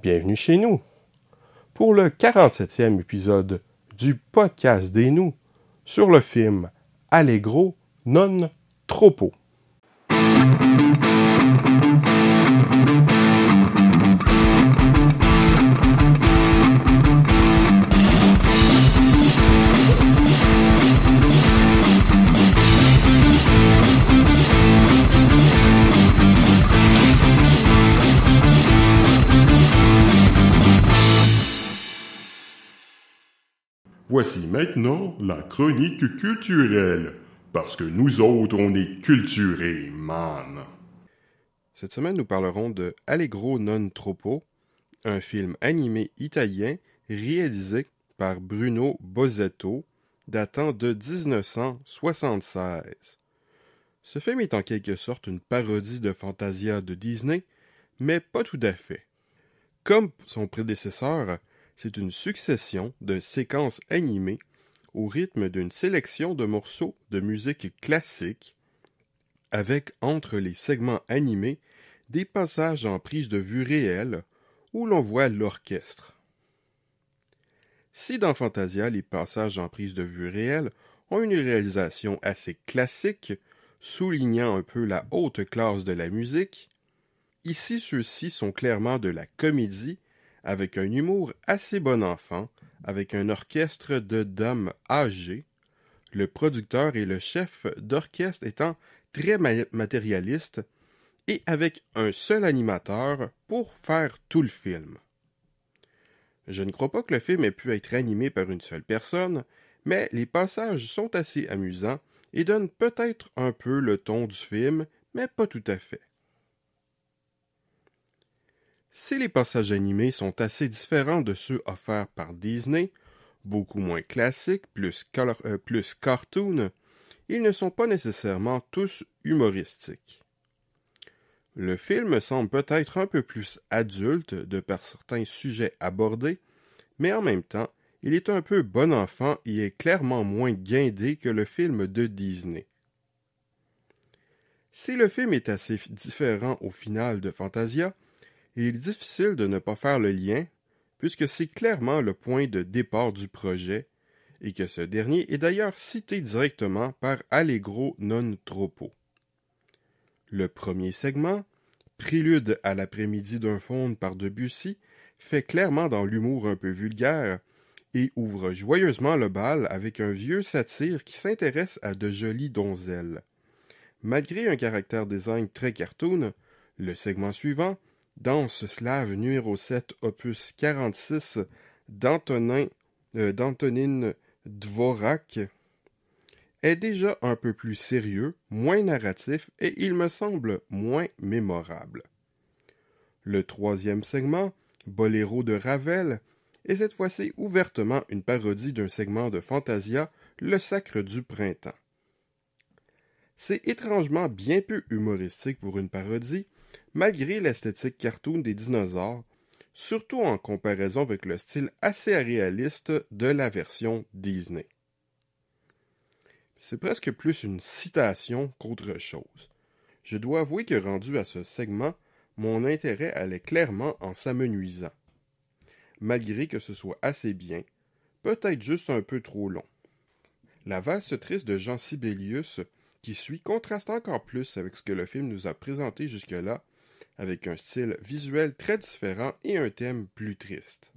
Bienvenue chez nous pour le 47e épisode du podcast des nous sur le film Allegro non troppo. Voici maintenant la chronique culturelle, parce que nous autres, on est culturés, man. Cette semaine, nous parlerons de Allegro non troppo, un film animé italien réalisé par Bruno Bozzetto, datant de 1976. Ce film est en quelque sorte une parodie de Fantasia de Disney, mais pas tout à fait. Comme son prédécesseur, c'est une succession de séquences animées au rythme d'une sélection de morceaux de musique classique, avec entre les segments animés des passages en prise de vue réelle où l'on voit l'orchestre. Si dans Fantasia, les passages en prise de vue réelle ont une réalisation assez classique, soulignant un peu la haute classe de la musique, ici ceux-ci sont clairement de la comédie, avec un humour assez bon enfant, avec un orchestre de dames âgées, le producteur et le chef d'orchestre étant très matérialistes, et avec un seul animateur pour faire tout le film. Je ne crois pas que le film ait pu être animé par une seule personne, mais les passages sont assez amusants et donnent peut-être un peu le ton du film, mais pas tout à fait. Si les passages animés sont assez différents de ceux offerts par Disney, beaucoup moins classiques, plus cartoon, ils ne sont pas nécessairement tous humoristiques. Le film semble peut-être un peu plus adulte de par certains sujets abordés, mais en même temps, il est un peu bon enfant et est clairement moins guindé que le film de Disney. Si le film est assez différent au final de Fantasia, il est difficile de ne pas faire le lien, puisque c'est clairement le point de départ du projet, et que ce dernier est d'ailleurs cité directement par Allegro non troppo. Le premier segment, Prélude à l'après-midi d'un faune par Debussy, fait clairement dans l'humour un peu vulgaire, et ouvre joyeusement le bal avec un vieux satyre qui s'intéresse à de jolies donzelles. Malgré un caractère design très cartoon, le segment suivant, Danse slave numéro 7, opus 46, d'Antonin Dvorak, est déjà un peu plus sérieux, moins narratif et il me semble moins mémorable. Le troisième segment, Boléro de Ravel, est cette fois-ci ouvertement une parodie d'un segment de Fantasia, Le Sacre du Printemps. C'est étrangement bien peu humoristique pour une parodie, malgré l'esthétique cartoon des dinosaures, surtout en comparaison avec le style assez réaliste de la version Disney. C'est presque plus une citation qu'autre chose. Je dois avouer que rendu à ce segment, mon intérêt allait clairement en s'amenuisant. Malgré que ce soit assez bien, peut-être juste un peu trop long. La valse triste de Jean Sibelius qui suit contraste encore plus avec ce que le film nous a présenté jusque-là, avec un style visuel très différent et un thème plus triste.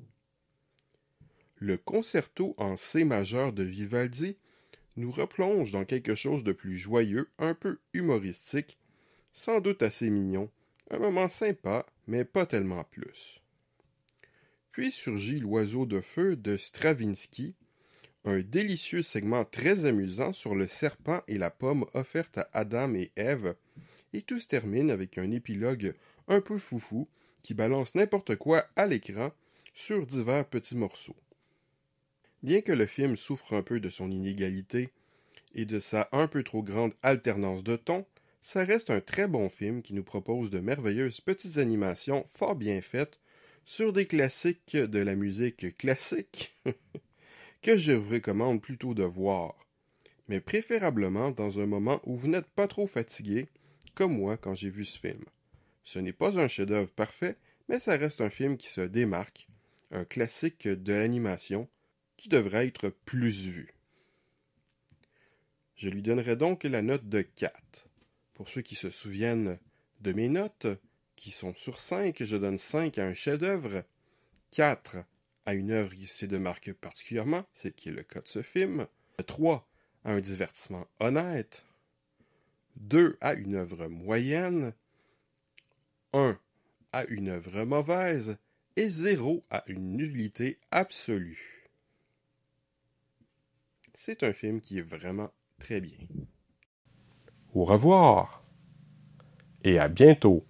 Le concerto en C majeur de Vivaldi nous replonge dans quelque chose de plus joyeux, un peu humoristique, sans doute assez mignon, un moment sympa, mais pas tellement plus. Puis surgit l'Oiseau de feu de Stravinsky, un délicieux segment très amusant sur le serpent et la pomme offerte à Adam et Ève, et tout se termine avec un épilogue un peu foufou qui balance n'importe quoi à l'écran sur divers petits morceaux. Bien que le film souffre un peu de son inégalité et de sa un peu trop grande alternance de tons, ça reste un très bon film qui nous propose de merveilleuses petites animations fort bien faites sur des classiques de la musique classique que je vous recommande plutôt de voir, mais préférablement dans un moment où vous n'êtes pas trop fatigué, comme moi quand j'ai vu ce film. Ce n'est pas un chef-d'œuvre parfait, mais ça reste un film qui se démarque, un classique de l'animation qui devrait être plus vu. Je lui donnerai donc la note de 4. Pour ceux qui se souviennent de mes notes, qui sont sur 5, je donne 5 à un chef-d'œuvre, 4 à une œuvre qui se démarque particulièrement, c'est qui est le cas de ce film, 3 à un divertissement honnête, 2 à une œuvre moyenne, 1 à une œuvre mauvaise et 0 à une nullité absolue. C'est un film qui est vraiment très bien. Au revoir et à bientôt.